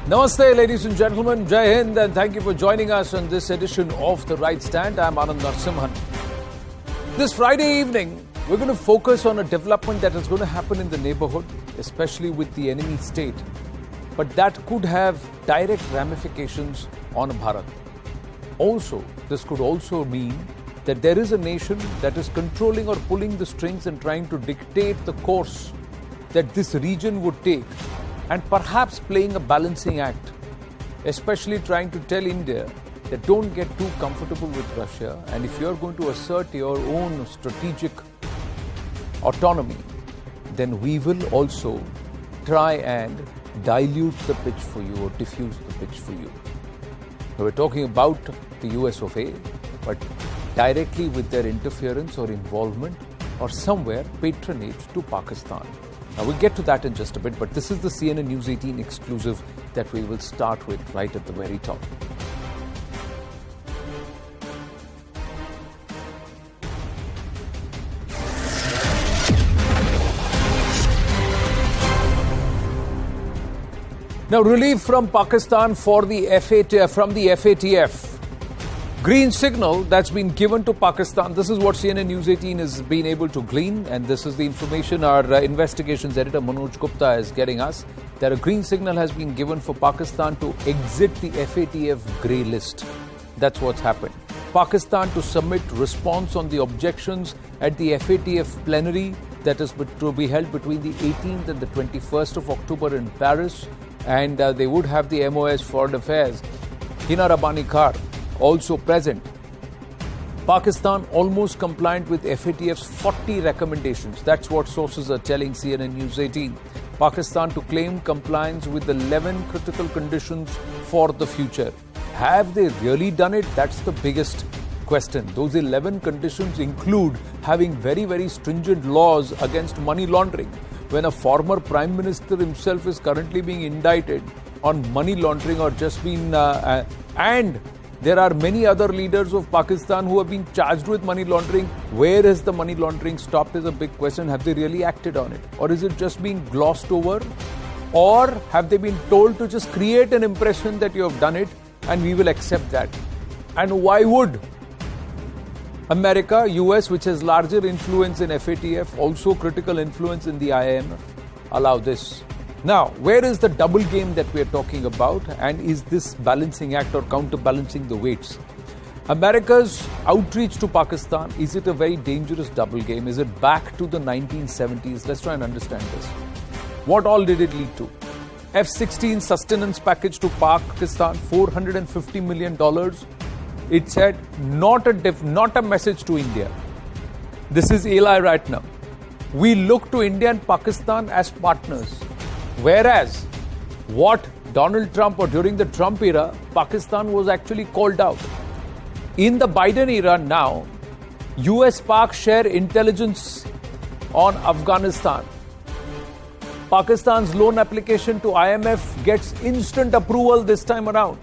Namaste, ladies and gentlemen. Jai Hind, and thank you for joining us on this edition of The Right Stand. I'm Anand Narsimhan. This Friday evening, we're going to focus on a development that is going to happen in the neighborhood, especially with the enemy state. But that could have direct ramifications on Bharat. Also, this could also mean that there is a nation that is controlling or pulling the strings and trying to dictate the course that this region would take, and perhaps playing a balancing act, especially trying to tell India that don't get too comfortable with Russia, and if you're going to assert your own strategic autonomy, then we will also try and dilute the pitch for you or diffuse the pitch for you. Now, we're talking about the US of A, but directly with their interference or involvement or somewhere patronage to Pakistan. Now, we'll get to that in just a bit, but this is the CNN News 18 exclusive that we will start with right at the very top. Now, relief from Pakistan for the FATF. Green signal that's been given to Pakistan. This is what CNN News 18 has been able to glean, and this is the information our investigations editor Manoj Gupta is getting us, that a green signal has been given for Pakistan to exit the FATF grey list. That's what's happened. Pakistan to submit response on the objections at the FATF plenary that is to be held between the 18th and the 21st of October in Paris, and they would have the MOS Foreign Affairs, Hina Rabbani Kar, also present. Pakistan almost compliant with FATF's 40 recommendations. That's what sources are telling CNN News 18. Pakistan to claim compliance with the 11 critical conditions for the future. Have they really done it? That's the biggest question. Those 11 conditions include having very, very stringent laws against money laundering. When a former Prime Minister himself is currently being indicted on money laundering or just been and there are many other leaders of Pakistan who have been charged with money laundering. Where has the money laundering stopped is a big question. Have they really acted on it? Or is it just being glossed over? Or have they been told to just create an impression that you have done it and we will accept that? And why would America, US, which has larger influence in FATF, also critical influence in the IMF, allow this? Now, where is the double game that we are talking about, and is this balancing act or counterbalancing the weights? America's outreach to Pakistan, is it a very dangerous double game? Is it back to the 1970s? Let's try and understand this. What all did it lead to? F-16 sustenance package to Pakistan, $450 million. It said not a message to India. This is Eli right now. We look to India and Pakistan as partners. Whereas what Donald Trump or during the Trump era, Pakistan was actually called out. In the Biden era now, US-Pak share intelligence on Afghanistan. Pakistan's loan application to IMF gets instant approval this time around.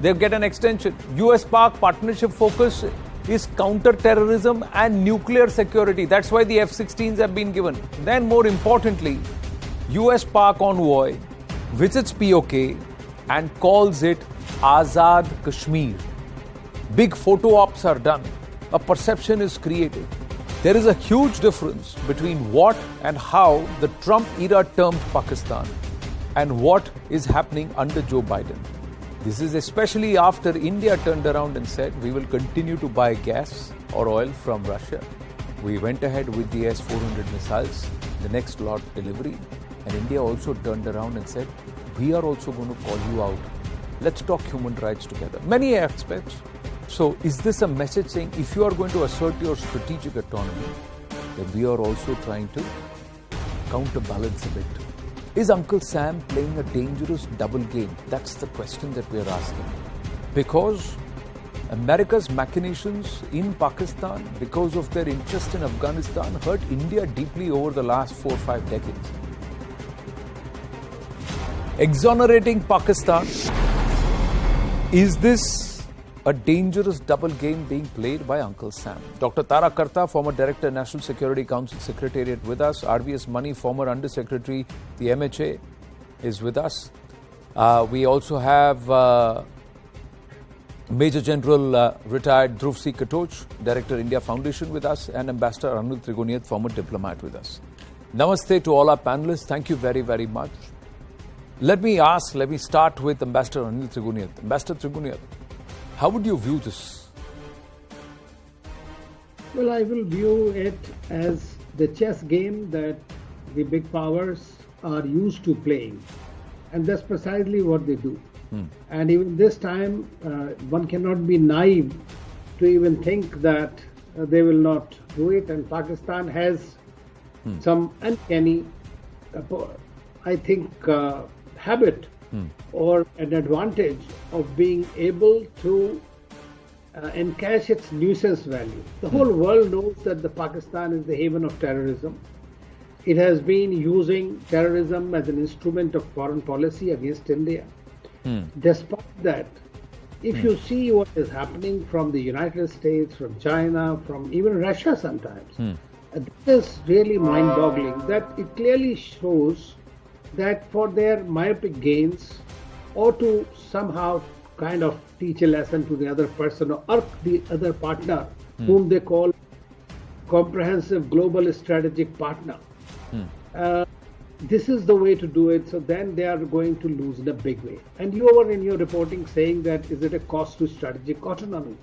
They'll get an extension. US-Pak partnership focus is counter-terrorism and nuclear security. That's why the F-16s have been given. Then more importantly, US-Pak envoy visits POK and calls it Azad Kashmir. Big photo ops are done. A perception is created. There is a huge difference between what and how the Trump era termed Pakistan and what is happening under Joe Biden. This is especially after India turned around and said we will continue to buy gas or oil from Russia. We went ahead with the S-400 missiles, the next lot delivery. And India also turned around and said, we are also going to call you out. Let's talk human rights together. Many aspects. So is this a message saying if you are going to assert your strategic autonomy, then we are also trying to counterbalance a bit? Is Uncle Sam playing a dangerous double game? That's the question that we are asking. Because America's machinations in Pakistan, because of their interest in Afghanistan, hurt India deeply over the last 4 or 5 decades. Exonerating Pakistan, is this a dangerous double game being played by Uncle Sam? Dr. Tara Karta, former Director, National Security Council Secretariat with us. RVS Money, former Under Secretary, the MHA, is with us. We also have Major General retired Dhruv C. Katoch, Director India Foundation with us, and Ambassador Anil Trigoniyat, former diplomat with us. Namaste to all our panelists. Thank you very, very much. Let me start with Ambassador Anil Trigoniyat. Ambassador Trigoniyat, how would you view this? Well, I will view it as the chess game that the big powers are used to playing. And that's precisely what they do. And even this time, one cannot be naive to even think that they will not do it. And Pakistan has some uncanny, I think, habit or an advantage of being able to encash its nuisance value. The whole world knows that the Pakistan is the haven of terrorism. It has been using terrorism as an instrument of foreign policy against India. Despite that, if you see what is happening from the United States, from China, from even Russia sometimes, this is really mind-boggling. That it clearly shows that for their myopic gains, or to somehow kind of teach a lesson to the other person or irk the other partner, whom they call comprehensive global strategic partner. This is the way to do it, so then they are going to lose in a big way. And you were in your reporting saying that is it a cost to strategic autonomy?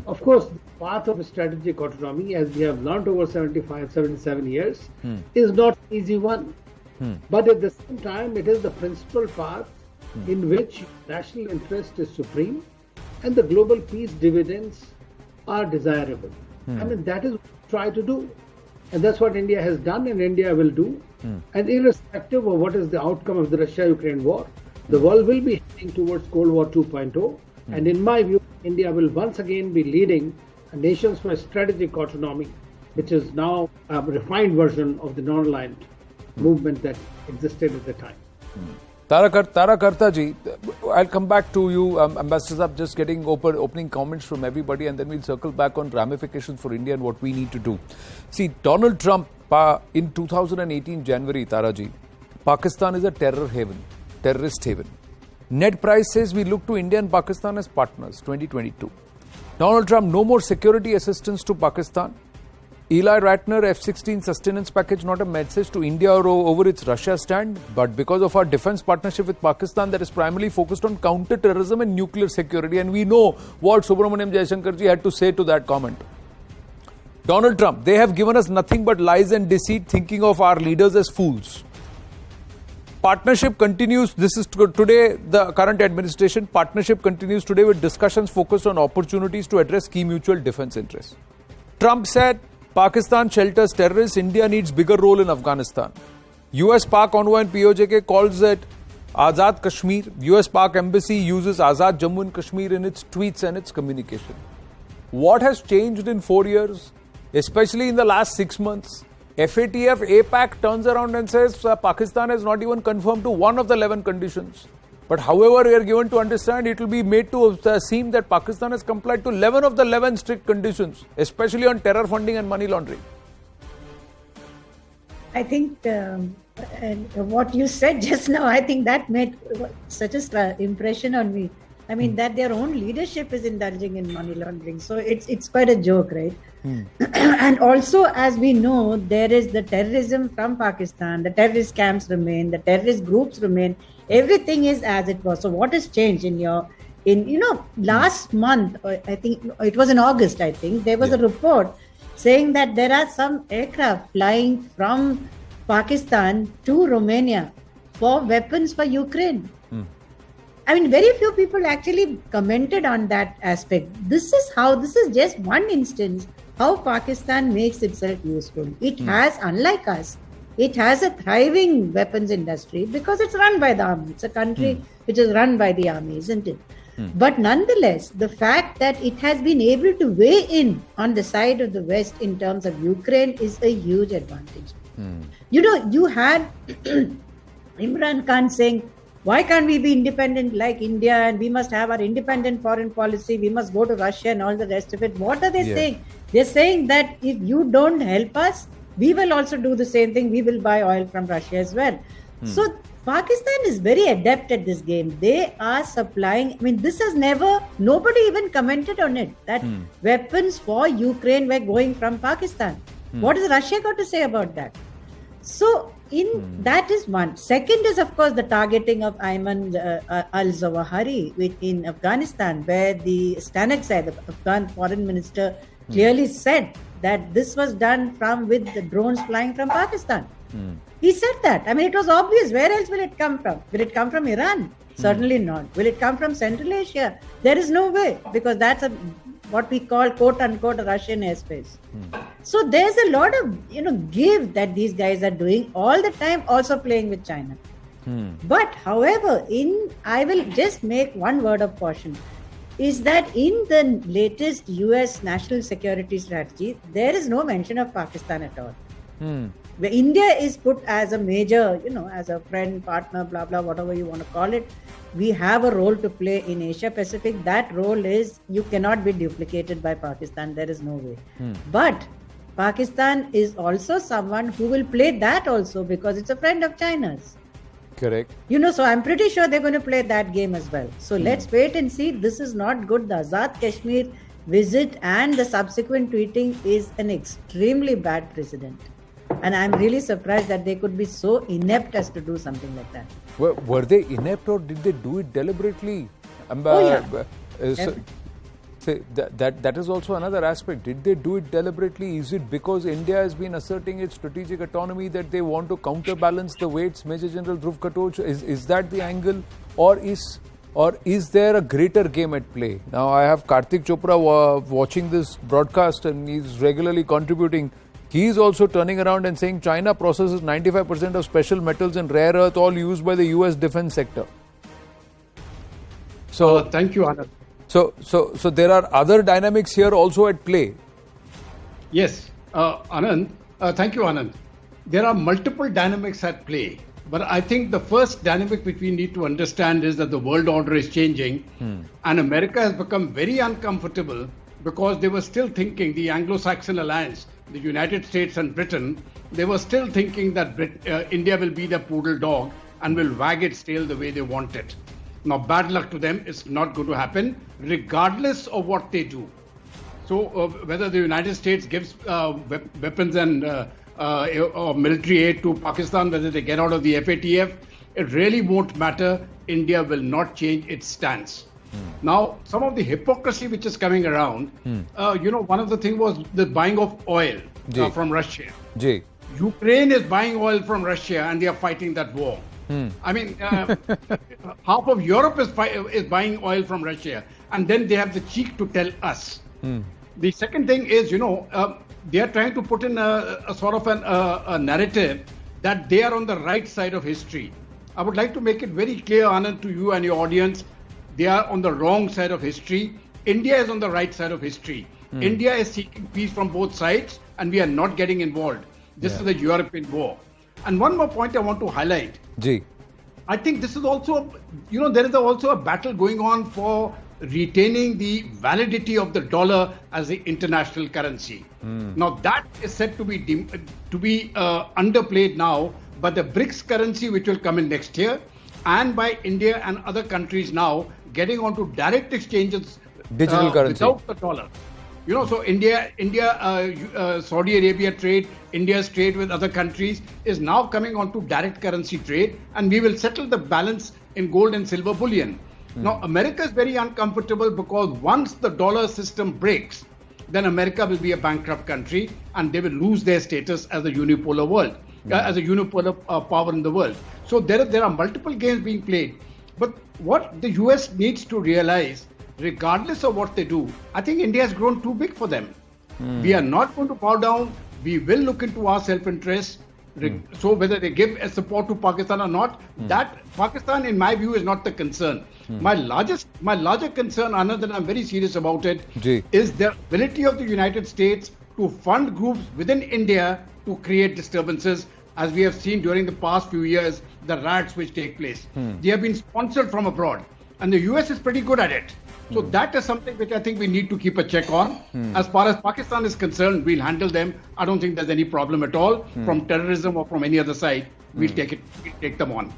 Of course, the path of strategic autonomy, as we have learned over 75, 77 years, is not an easy one. But at the same time, it is the principal path in which national interest is supreme and the global peace dividends are desirable. I mean, that is what we try to do. And that's what India has done and India will do. And irrespective of what is the outcome of the Russia-Ukraine war, the world will be heading towards Cold War 2.0. And in my view, India will once again be leading nations for strategic autonomy, which is now a refined version of the non-aligned movement that existed at the time. Tarakarta ji, I'll come back to you, Ambassador Saab, just getting opening comments from everybody, and then we'll circle back on ramifications for India and what we need to do. See, Donald Trump, in 2018 January, Taraji, Pakistan is a terrorist haven. Ned Price says we look to India and Pakistan as partners, 2022. Donald Trump, no more security assistance to Pakistan. Eli Ratner, F-16 sustenance package, not a message to India or over its Russia stand, but because of our defense partnership with Pakistan that is primarily focused on counter-terrorism and nuclear security. And we know what Subramaniam Jaishankar ji had to say to that comment. Donald Trump, they have given us nothing but lies and deceit, thinking of our leaders as fools. Partnership continues. This is today, the current administration. Partnership continues today with discussions focused on opportunities to address key mutual defense interests. Trump said, Pakistan shelters terrorists, India needs bigger role in Afghanistan. US-Pak envoy and POJK calls it Azad Kashmir. US-Pak embassy uses Azad Jammu and Kashmir in its tweets and its communication. What has changed in 4 years, especially in the last 6 months? FATF, APAC turns around and says Pakistan has not even confirmed to one of the 11 conditions. But however, we are given to understand it will be made to seem that Pakistan has complied to 11 of the 11 strict conditions, especially on terror funding and money laundering. I think what you said just now, I think that made such an impression on me. I mean, that their own leadership is indulging in money laundering. So it's quite a joke, right? And also, as we know, there is the terrorism from Pakistan, the terrorist camps remain, the terrorist groups remain. Everything is as it was. So what has changed last month, I think it was in August, I think, there was a report saying that there are some aircraft flying from Pakistan to Romania for weapons for Ukraine. I mean, very few people actually commented on that aspect. This is just one instance how Pakistan makes itself useful. It has, unlike us, it has a thriving weapons industry because it's run by the army. It's a country which is run by the army, isn't it? But nonetheless, the fact that it has been able to weigh in on the side of the West in terms of Ukraine is a huge advantage. You had Imran Khan saying, why can't we be independent like India and we must have our independent foreign policy, we must go to Russia and all the rest of it. What are they saying? They're saying that if you don't help us, we will also do the same thing. We will buy oil from Russia as well. So Pakistan is very adept at this game. They are supplying, I mean, this has never, nobody even commented on it, that weapons for Ukraine were going from Pakistan. What has Russia got to say about that? So, that is one. Second is, of course, the targeting of Ayman al-Zawahiri in Afghanistan, where the Stanexai, the Afghan foreign minister, clearly said that this was done with the drones flying from Pakistan. He said that. I mean, it was obvious. Where else will it come from? Will it come from Iran? Certainly not. Will it come from Central Asia? There is no way, because that's what we call quote-unquote Russian airspace. So there's a lot of give that these guys are doing all the time, also playing with China. But however, I will just make one word of caution, is that in the latest US national security strategy, there is no mention of Pakistan at all. Where India is put as a major, as a friend, partner, blah, blah, whatever you want to call it. We have a role to play in Asia Pacific. That role you cannot be duplicated by Pakistan. There is no way. But Pakistan is also someone who will play that also, because it's a friend of China's. Correct. So I'm pretty sure they're going to play that game as well. So let's wait and see. This is not good. The Azad Kashmir visit and the subsequent tweeting is an extremely bad precedent. And I'm really surprised that they could be so inept as to do something like that. Were they inept, or did they do it deliberately? Yeah. That is also another aspect. Did they do it deliberately? Is it because India has been asserting its strategic autonomy that they want to counterbalance the weights? Major General Dhruv Katoch, is that the angle, or is there a greater game at play? Now, I have Karthik Chopra watching this broadcast, and he's regularly contributing. He is also turning around and saying China processes 95% of special metals and rare earth, all used by the US defense sector. So, thank you, Anand. So there are other dynamics here also at play. Yes, Anand. Thank you, Anand. There are multiple dynamics at play. But I think the first dynamic which we need to understand is that the world order is changing, and America has become very uncomfortable because they were still thinking, the Anglo-Saxon alliance, the United States and Britain, they were still thinking that India will be the poodle dog and will wag its tail the way they want it. Now, bad luck to them. It's not going to happen, regardless of what they do. So, whether the United States gives weapons and or military aid to Pakistan, whether they get out of the FATF, it really won't matter. India will not change its stance. Now, some of the hypocrisy which is coming around, one of the things was the buying of oil from Russia. Ukraine is buying oil from Russia, and they are fighting that war. I mean, half of Europe is buying oil from Russia, and then they have the cheek to tell us. The second thing is, they are trying to put in a sort of a narrative that they are on the right side of history. I would like to make it very clear, Anand, to you and your audience, they are on the wrong side of history. India is on the right side of history. India is seeking peace from both sides, and we are not getting involved. This is the European war. And one more point I want to highlight. I think this is also, there is also a battle going on for retaining the validity of the dollar as the international currency. Now that is said to be underplayed now by the BRICS currency, which will come in next year, and by India and other countries now getting onto direct exchanges, digital currency without the dollar. So India, Saudi Arabia trade, India's trade with other countries is now coming onto direct currency trade, and we will settle the balance in gold and silver bullion. Now, America is very uncomfortable because once the dollar system breaks, then America will be a bankrupt country, and they will lose their status as a unipolar world, as a unipolar power in the world. So there are multiple games being played. But what the US needs to realize, regardless of what they do, I think India has grown too big for them. We are not going to bow down. We will look into our self-interest. So whether they give a support to Pakistan or not, that Pakistan, in my view, is not the concern. My larger concern, Anand, and I'm very serious about it, is the ability of the United States to fund groups within India to create disturbances, as we have seen during the past few years, the riots which take place. They have been sponsored from abroad, and the US is pretty good at it. So that is something which I think we need to keep a check on. As far as Pakistan is concerned, we'll handle them. I don't think there's any problem at all from terrorism or from any other side. we'll take them on.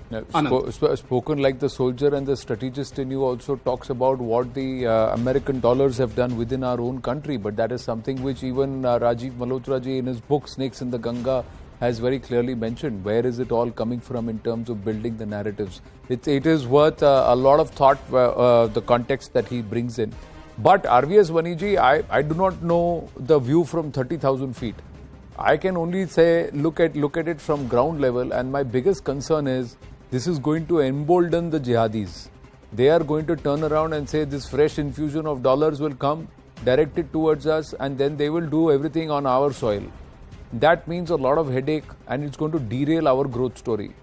Spoken like the soldier and the strategist in you also talks about what the American dollars have done within our own country, but that is something which even Rajiv Malhotra ji in his book Snakes in the Ganga has very clearly mentioned. Where is it all coming from in terms of building the narratives? It is worth a lot of thought, the context that he brings in. But RVS Vaniji, I do not know the view from 30,000 feet. I can only say look at it from ground level, and my biggest concern is this is going to embolden the jihadis. They are going to turn around and say this fresh infusion of dollars will come directed towards us, and then they will do everything on our soil. That means a lot of headache, and it's going to derail our growth story.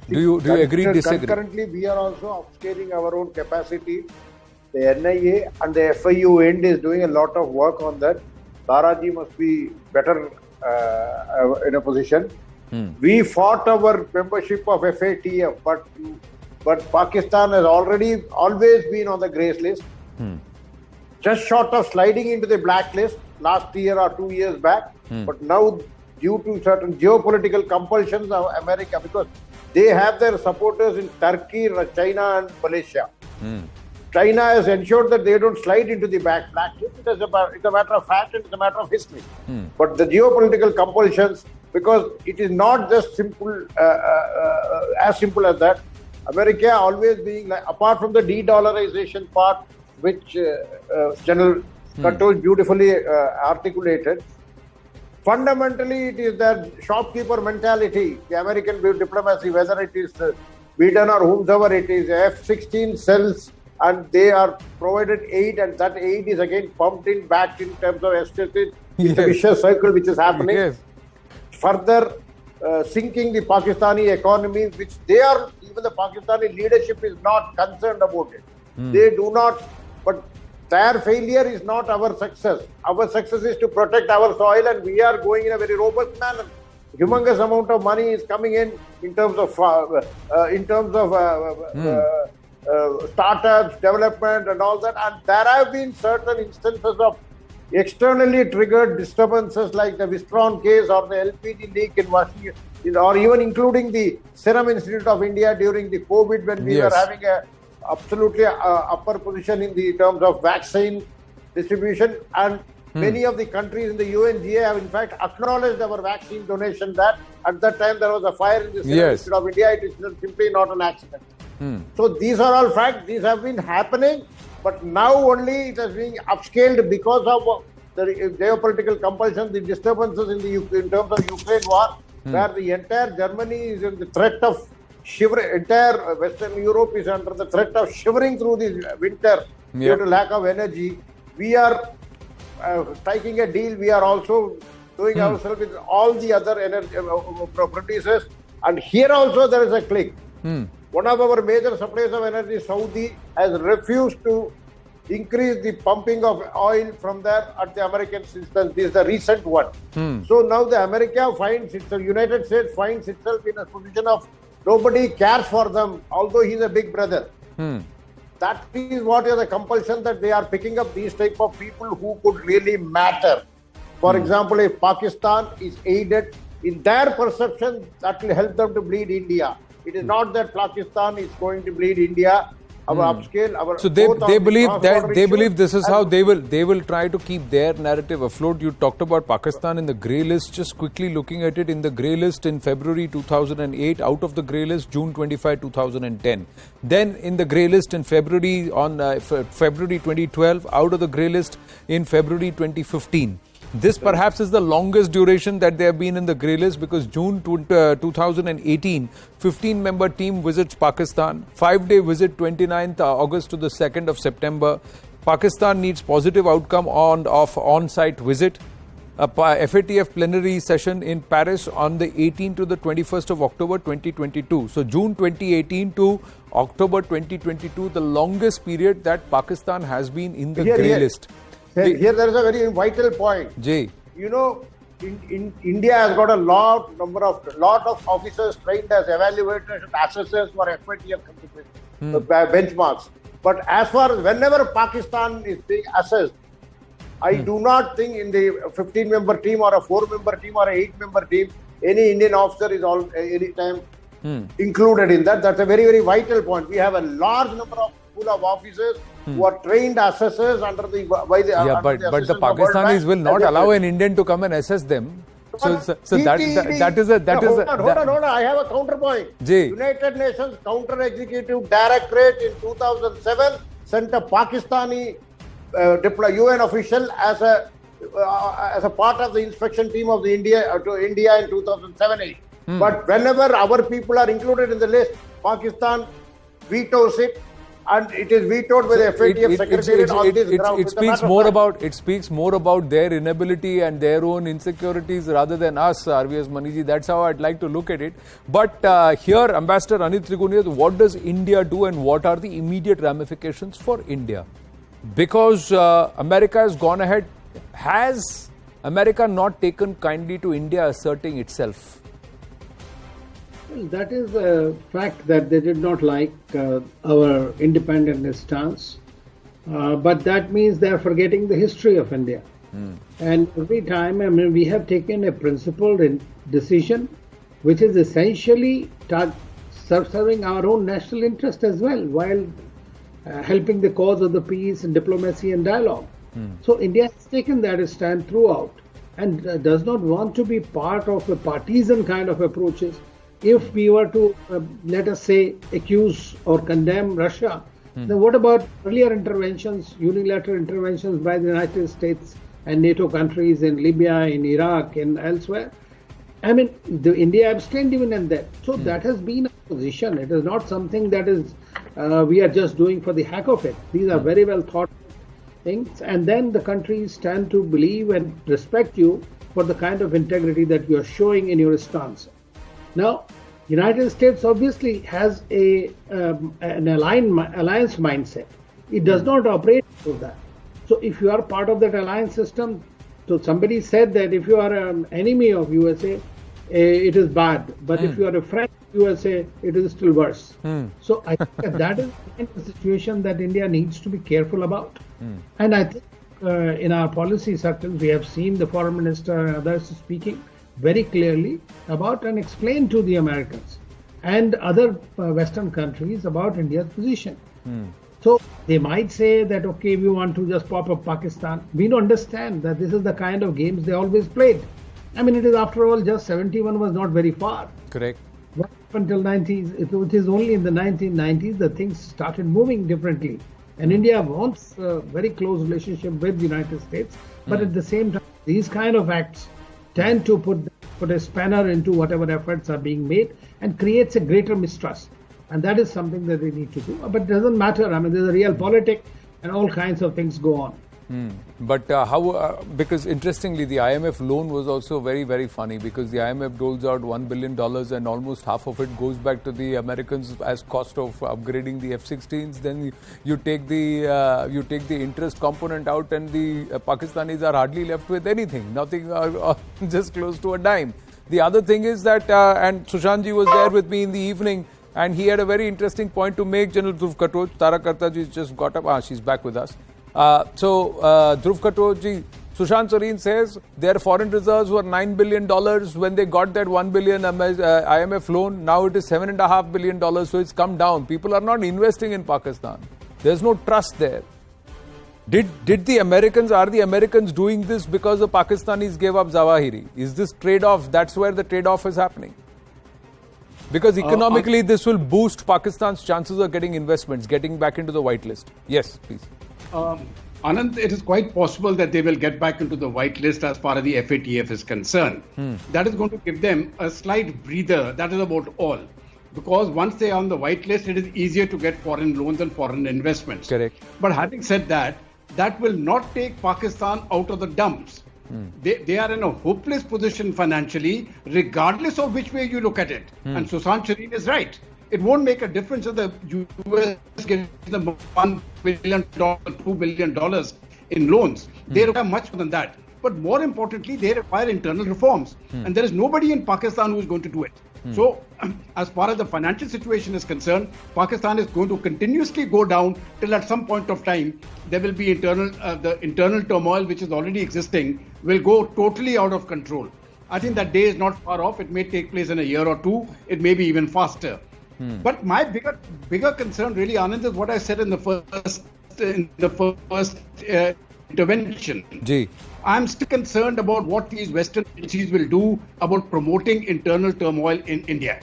Do you agree, disagree? Currently, we are also upscaling our own capacity. The NIA and the FIU end is doing a lot of work on that. Daraji must be better in a position. We fought our membership of FATF, but Pakistan has always been on the grey list. Just short of sliding into the blacklist last year or 2 years back. But now, due to certain geopolitical compulsions of America, because they have their supporters in Turkey, China and Malaysia. China has ensured that they don't slide into the blacklist. It's a matter of fact and it's a matter of history. But the geopolitical compulsions, because it is not just simple, as simple as that. America always being, like, apart from the de-dollarization part, which General Katul beautifully articulated, fundamentally it is that shopkeeper mentality, the American diplomacy, whether it is Biden or whomsoever it is, F-16 sells and they are provided aid, and that aid is again pumped in back in terms of estate. It's a vicious circle which is happening. Further sinking the Pakistani economy, which even the Pakistani leadership is not concerned about it. They do not, but their failure is not our success. Our success is to protect our soil, and we are going in a very robust manner. Humongous amount of money is coming in terms of startups, development and all that. And there have been certain instances of externally triggered disturbances like the Wistron case or the LPG leak in Washington, or even including the Serum Institute of India during the COVID, when we were having a absolutely upper position in the terms of vaccine distribution. And many of the countries in the UNGA have in fact acknowledged our vaccine donation, that at that time there was a fire in the Serum Institute of India. It is simply not an accident. So these are all facts. These have been happening, but now only it has been upscaled because of the geopolitical compulsion, the disturbances in terms of Ukraine war, where the entire Germany is in the threat of shivering, entire Western Europe is under the threat of shivering through this winter due to lack of energy. We are striking a deal. We are also doing ourselves with all the other energy producers, and here also there is a click. One of our major suppliers of energy, Saudi, has refused to increase the pumping of oil from there at the American instance. This is the recent one. So now the United States finds itself in a position of nobody cares for them, although he's a big brother. That is what is the compulsion, that they are picking up these type of people who could really matter. For example, if Pakistan is aided, in their perception, that will help them to bleed India. It is not that Pakistan is going to bleed India. Our upscale, so they believe this is how they will try to keep their narrative afloat. You talked about Pakistan in the grey list. Just quickly looking at it, in the grey list in February 2008, out of the grey list June 25, 2010. Then in the grey list in February 2012, out of the grey list in February 2015. This perhaps is the longest duration that they have been in the grey list, because June 2018, 15-member team visits Pakistan. 5-day visit 29th August to the 2nd of September. Pakistan needs positive outcome of on-site visit. A FATF plenary session in Paris on the 18th to the 21st of October 2022. So June 2018 to October 2022, the longest period that Pakistan has been in the grey list. Here there is a very vital point. You know, India has got a lot of officers trained as evaluators and assessors for FATF benchmarks. But as far as whenever Pakistan is being assessed, I do not think in the 15-member team or a 4-member team or a 8-member team, any Indian officer is any time included in that. That's a very, very vital point. We have a large number of pool of officers who are trained assessors under the but the Pakistanis will not allow an Indian to come and assess them. So that is hold on. I have a counterpoint. United Nations Counter Executive Directorate in 2007 sent a Pakistani UN official as a part of the inspection team of the India in 2007-8. But whenever our people are included in the list, Pakistan vetoes it, and it is vetoed by the FATF Secretariat on this ground. It speaks more about their inability and their own insecurities rather than us, RVS Maniji. That's how I'd like to look at it. But here, Ambassador Anil Trigunia, what does India do and what are the immediate ramifications for India? Because America has gone ahead. Has America not taken kindly to India asserting itself? Well, that is a fact that they did not like our independence stance. But that means they are forgetting the history of India. And every time, we have taken a principled decision, which is essentially serving our own national interest as well, while helping the cause of the peace and diplomacy and dialogue. So India has taken that stand throughout and does not want to be part of a partisan kind of approaches. If we were to, let us say, accuse or condemn Russia, then what about earlier interventions, unilateral interventions by the United States and NATO countries in Libya, in Iraq, and elsewhere? India abstained even in that. So that has been a position. It is not something that is we are just doing for the heck of it. These are very well thought things. And then the countries stand to believe and respect you for the kind of integrity that you are showing in your stance. Now, United States obviously has an alliance mindset. It does not operate for that. So if you are part of that alliance system, so somebody said that if you are an enemy of USA, it is bad. But if you are a friend of USA, it is still worse. So I think that is the situation that India needs to be careful about. And I think in our policy circles, we have seen the foreign minister and others speaking very clearly about and explain to the Americans and other Western countries about India's position. So they might say that, okay, we want to just pop up Pakistan. We don't understand that this is the kind of games they always played. It is after all just 71 was not very far. Correct. Until 90s, it is only in the 1990s that things started moving differently. And India wants a very close relationship with the United States. But at the same time, these kind of acts tend to put a spanner into whatever efforts are being made and creates a greater mistrust. And that is something that we need to do. But it doesn't matter. There's a real politics and all kinds of things go on. But because interestingly, the IMF loan was also very, very funny because the IMF doles out $1 billion and almost half of it goes back to the Americans as cost of upgrading the F-16s. Then you take the interest component out and the Pakistanis are hardly left with anything, nothing, just close to a dime. The other thing is that, and Sushantji was there with me in the evening, and he had a very interesting point to make. General Dhruv Khatoj, Tara Kartaji just got up. She's back with us. Dhruv Khatoj, Sushant Sareen says their foreign reserves were $9 billion when they got that $1 billion IMF loan. Now it is $7.5 billion, so it's come down. People are not investing in Pakistan. There's no trust there. Are the Americans doing this because the Pakistanis gave up Zawahiri? Is this trade-off? That's where the trade-off is happening. Because economically, this will boost Pakistan's chances of getting investments, getting back into the whitelist. Yes, please. Anand, it is quite possible that they will get back into the whitelist as far as the FATF is concerned. That is going to give them a slight breather. That is about all. Because once they are on the whitelist, it is easier to get foreign loans and foreign investments. Correct. But having said that, that will not take Pakistan out of the dumps. They are in a hopeless position financially, regardless of which way you look at it. And Sushant Sareen is right. It won't make a difference if the US gives them $1 billion, $2 billion in loans. They require much more than that. But more importantly, they require internal reforms. And there is nobody in Pakistan who is going to do it. So, as far as the financial situation is concerned, Pakistan is going to continuously go down till at some point of time, there will be the internal turmoil which is already existing will go totally out of control. I think that day is not far off. It may take place in a year or two. It may be even faster. But my bigger concern, really, Anand, is what I said in the first intervention. Ji. I'm still concerned about what these Western agencies will do about promoting internal turmoil in India.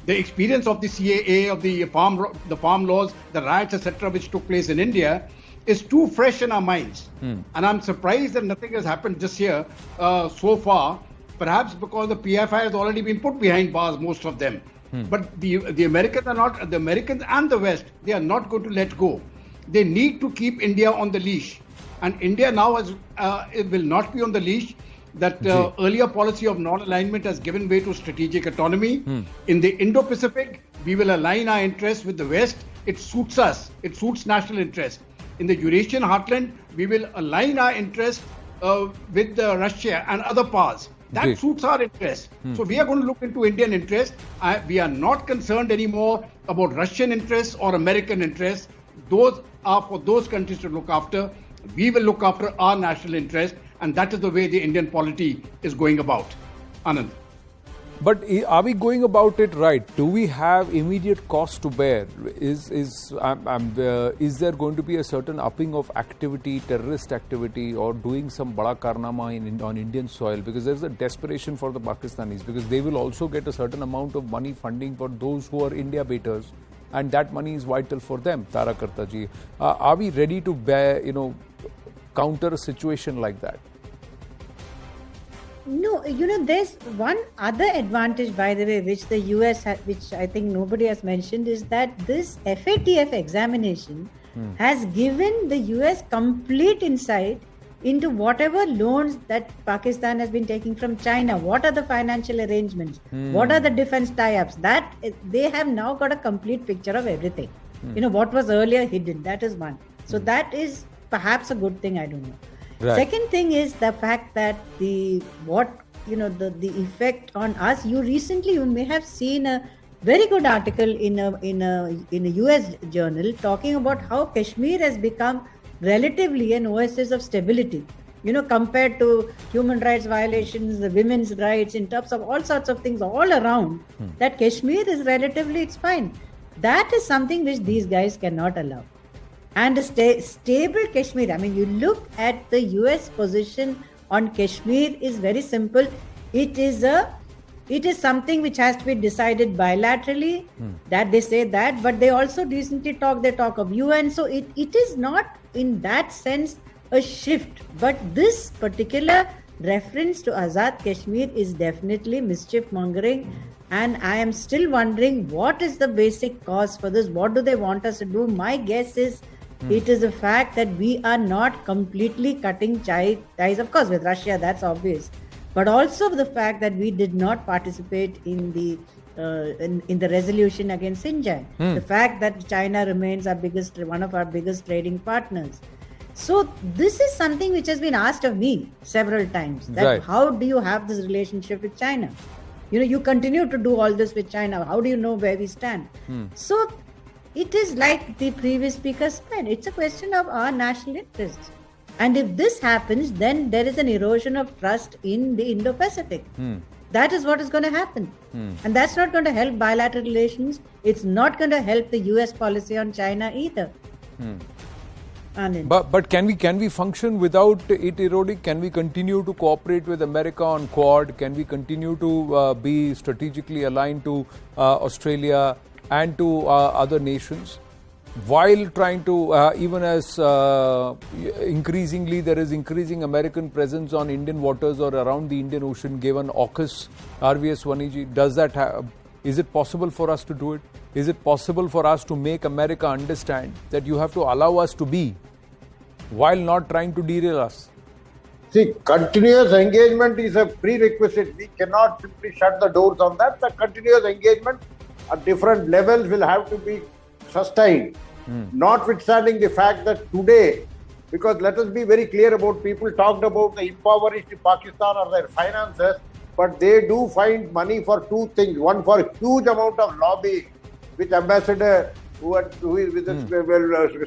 The experience of the CAA, of the farm laws, the riots, etc., which took place in India, is too fresh in our minds. And I'm surprised that nothing has happened this year so far, perhaps because the PFI has already been put behind bars, most of them. But the Americans are not, the Americans and the West, they are not going to let go. They need to keep India on the leash. And India now it will not be on the leash. That earlier policy of non-alignment has given way to strategic autonomy. In the Indo-Pacific, we will align our interests with the West. It suits us. It suits national interest. In the Eurasian heartland, we will align our interests with Russia and other powers. That suits our interests. So we are going to look into Indian interests. We are not concerned anymore about Russian interests or American interests. Those are for those countries to look after. We will look after our national interest, and that is the way the Indian polity is going about. Anand. But are we going about it right? Do we have immediate cost to bear? Is there going to be a certain upping of activity, terrorist activity, or doing some bada karnama on Indian soil? Because there's a desperation for the Pakistanis, because they will also get a certain amount of money funding for those who are India baiters, and that money is vital for them. Tara Karta ji, are we ready to bear, counter a situation like that? No, there's one other advantage, by the way, which the US has, which I think nobody has mentioned, is that this FATF examination has given the US complete insight into whatever loans that Pakistan has been taking from China. What are the financial arrangements? What are the defense tie-ups? That they have now got a complete picture of everything. What was earlier hidden. That is one. So that is perhaps a good thing. I don't know. Right. Second thing is the fact that the effect on us. You may have seen a very good article in a US journal talking about how Kashmir has become relatively an oasis of stability, compared to human rights violations, the women's rights, in terms of all sorts of things all around, that Kashmir is relatively, it's fine. That is something which these guys cannot allow. And a stable Kashmir, you look at the US position on Kashmir is very simple. It is something which has to be decided bilaterally, that they say that, but they also recently talk of UN. So it is not in that sense a shift. But this particular reference to Azad Kashmir is definitely mischief mongering. And I am still wondering what is the basic cause for this? What do they want us to do? My guess is it is the fact that we are not completely cutting ties, of course, with Russia, that's obvious. But also the fact that we did not participate in the resolution against Xinjiang. The fact that China remains one of our biggest trading partners. So this is something which has been asked of me several times. That How do you have this relationship with China? You continue to do all this with China. How do you know where we stand? So it is like the previous speaker said. It's a question of our national interests. And if this happens, then there is an erosion of trust in the Indo-Pacific. That is what is going to happen. And that's not going to help bilateral relations. It's not going to help the US policy on China either. But can we function without it eroding? Can we continue to cooperate with America on Quad? Can we continue to be strategically aligned to Australia and to other nations, while trying to, even as increasingly there is increasing American presence on Indian waters or around the Indian Ocean, given AUKUS, RVS Waniji, is it possible for us to do it? Is it possible for us to make America understand that you have to allow us to be, while not trying to derail us? See, continuous engagement is a prerequisite. We cannot simply shut the doors on that. The continuous engagement at different levels will have to be sustained. Notwithstanding the fact that today, because let us be very clear about, people talked about the impoverished Pakistan or their finances, but they do find money for two things. One, for a huge amount of lobbying, which Ambassador will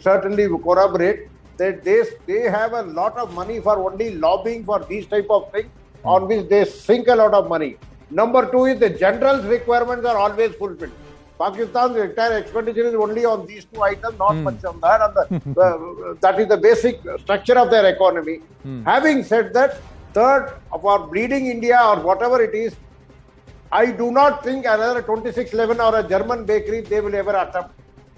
certainly corroborate, that they have a lot of money for only lobbying for these type of things. on which they sink a lot of money. Number two is the general's requirements are always fulfilled. Pakistan's entire expenditure is only on these two items, not much on that. And that is the basic structure of their economy. Having said that, third, for bleeding India or whatever it is, I do not think another 2611 or a German bakery they will ever attempt.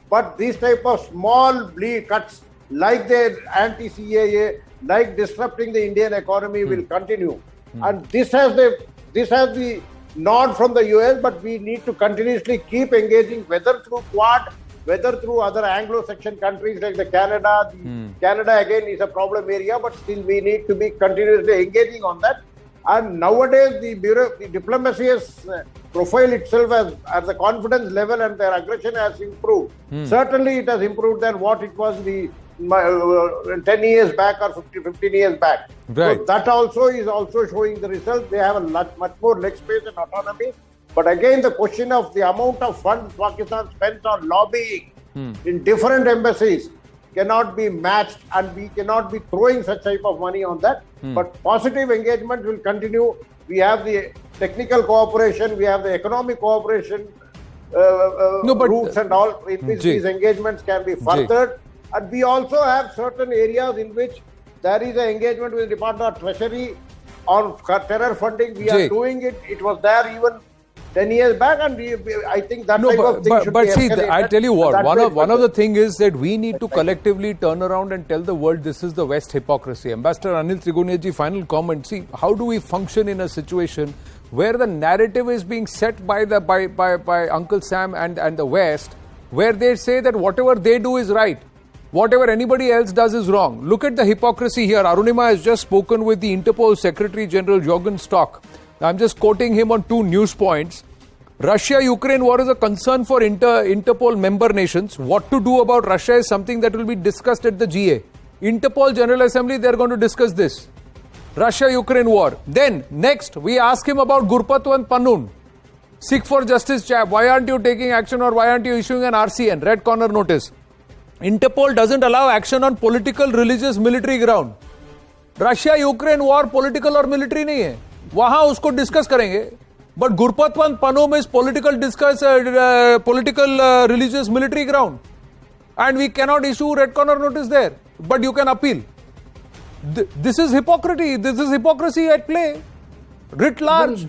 But these type of small bleed cuts, like the anti-CAA, like disrupting the Indian economy, will continue. And this has the nod from the US, but we need to continuously keep engaging, whether through Quad, whether through other Anglo-Saxon countries like the Canada. Canada again is a problem area, but still we need to be continuously engaging on that. And nowadays the diplomacy has profiled itself as the confidence level and their aggression has improved. Certainly it has improved than what it was 10 years back or 15 years back. Right. So that also is also showing the results. They have a much more leg space and autonomy. But again, the question of the amount of funds Pakistan spends on lobbying in different embassies cannot be matched, and we cannot be throwing such type of money on that. But positive engagement will continue. We have the technical cooperation, we have the economic cooperation routes and all, in which these engagements can be furthered. And we also have certain areas in which there is an engagement with the Department of Treasury on terror funding. We are doing it. It was there even 10 years back, and I think that type of thing should be escalated. See, I tell you what, one of the things is that we need to collectively turn around and tell the world this is the West hypocrisy. Ambassador Anil Trigoniaji, final comment. See, how do we function in a situation where the narrative is being set by Uncle Sam and the West, where they say that whatever they do is right, whatever anybody else does is wrong. Look at the hypocrisy here. Arunima has just spoken with the Interpol Secretary General Jürgen Stock. I'm just quoting him on 2 news points. Russia-Ukraine war is a concern for Interpol member nations. What to do about Russia is something that will be discussed at the GA. Interpol General Assembly, they're going to discuss this. Russia-Ukraine war. Then, next, we ask him about Gurpatwant Pannun. Sikh for Justice chap. Why aren't you taking action, or why aren't you issuing an RCN, Red Corner Notice? Interpol doesn't allow action on political, religious, military ground. Russia-Ukraine war political or military नहीं है. वहाँ उसको discuss करेंगे. But Gurpatwant Pannun is political, religious, military ground. And we cannot issue Red Corner Notice there. But you can appeal. This is hypocrisy. This is hypocrisy at play. Writ large.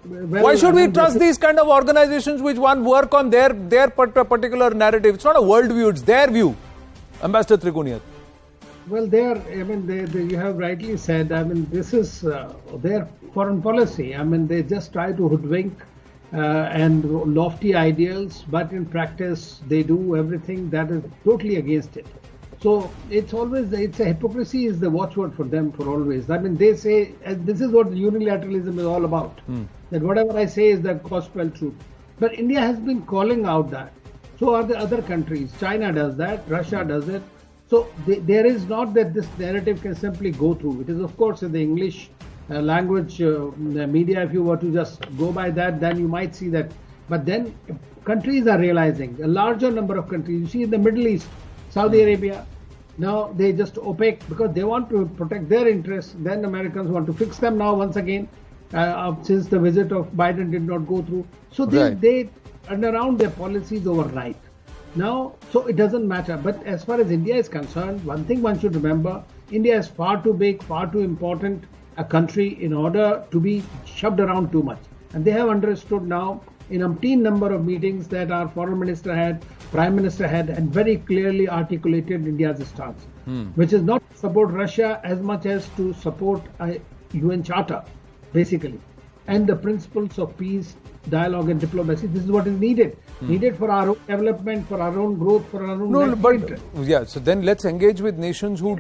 Why should we trust these kind of organizations which work on their particular narrative? It's not a worldview, it's their view. Ambassador Trigoniat. Well, you have rightly said, this is their foreign policy. They just try to hoodwink and lofty ideals, but in practice, they do everything that is totally against it. So it's a hypocrisy is the watchword for them for always. They say, this is what unilateralism is all about. That whatever I say is the gospel truth. But India has been calling out that. So are the other countries. China does that, Russia does it. So there is not that this narrative can simply go through. It is, of course, in the English language media, if you were to just go by that, then you might see that. But then countries are realizing, a larger number of countries, you see in the Middle East, Saudi Arabia, now they just opaque because they want to protect their interests. Then Americans want to fix them now once again, since the visit of Biden did not go through. So they turn around their policies overnight. Now, so it doesn't matter. But as far as India is concerned, one thing one should remember, India is far too big, far too important a country in order to be shoved around too much. And they have understood now in umpteen number of meetings that our foreign minister had, prime minister had, and very clearly articulated India's stance, which is not to support Russia as much as to support a UN Charter, basically, and the principles of peace, dialogue and diplomacy. This is what is needed. Needed for our own development, for our own growth, for our own interest. Yeah, so then let's engage with nations who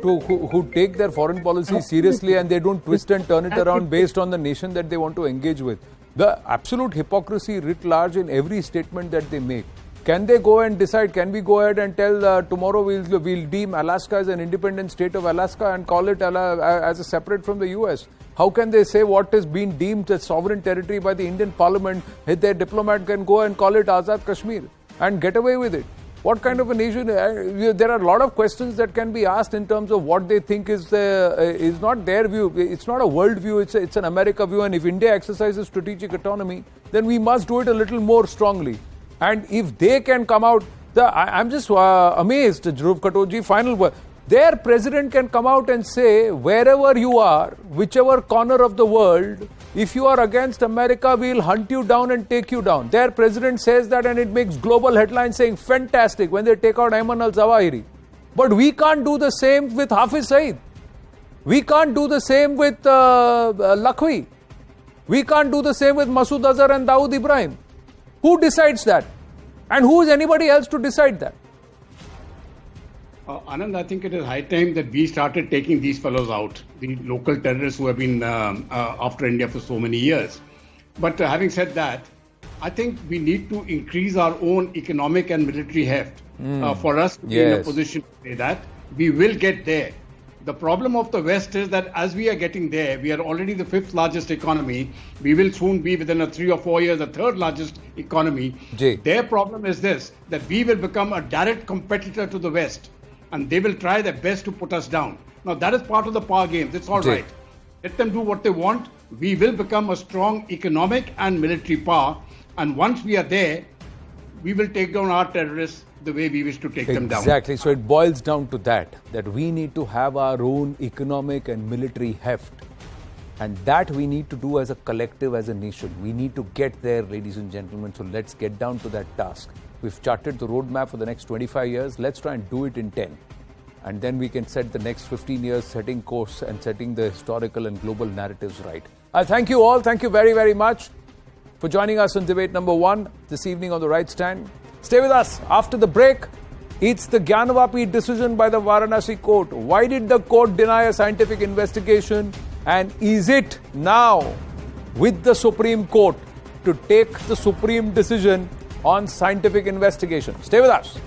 take their foreign policy seriously and they don't twist and turn it around based on the nation that they want to engage with. The absolute hypocrisy writ large in every statement that they make. Can they go and decide, can we go ahead and tell tomorrow we'll deem Alaska as an independent state of Alaska and call it as a separate from the US? How can they say what is being deemed as sovereign territory by the Indian Parliament, their diplomat can go and call it Azad Kashmir and get away with it? What kind of a nation? There are a lot of questions that can be asked in terms of what they think is not their view. It's not a world view. It's an America view. And if India exercises strategic autonomy, then we must do it a little more strongly. And if they can come out, I'm just amazed, Dhruv Katoji, final word. Their president can come out and say, wherever you are, whichever corner of the world, if you are against America, we'll hunt you down and take you down. Their president says that and it makes global headlines saying, fantastic, when they take out Ayman al-Zawahiri. But we can't do the same with Hafiz Saeed. We can't do the same with Lakhvi. We can't do the same with Masood Azhar and Dawood Ibrahim. Who decides that? And who is anybody else to decide that? Anand, I think it is high time that we started taking these fellows out, the local terrorists who have been after India for so many years. But having said that, I think we need to increase our own economic and military heft for us to be in a position to say that. We will get there. The problem of the West is that as we are getting there, we are already the 5th largest economy. We will soon be within 3 or 4 years the 3rd largest economy. Their problem is this, that we will become a direct competitor to the West. And they will try their best to put us down. Now, that is part of the power games. It's all right. Let them do what they want. We will become a strong economic and military power. And once we are there, we will take down our terrorists the way we wish to take them down. Exactly. So it boils down to that we need to have our own economic and military heft. And that we need to do as a collective, as a nation. We need to get there, ladies and gentlemen. So let's get down to that task. We've charted the roadmap for the next 25 years. Let's try and do it in 10. And then we can set the next 15 years, setting course and setting the historical and global narratives right. I thank you all. Thank you very, very much for joining us on debate number 1 this evening on The Right Stand. Stay with us. After the break, it's the Gyanvapi decision by the Varanasi court. Why did the court deny a scientific investigation? And is it now with the Supreme Court to take the supreme decision on scientific investigation? Stay with us.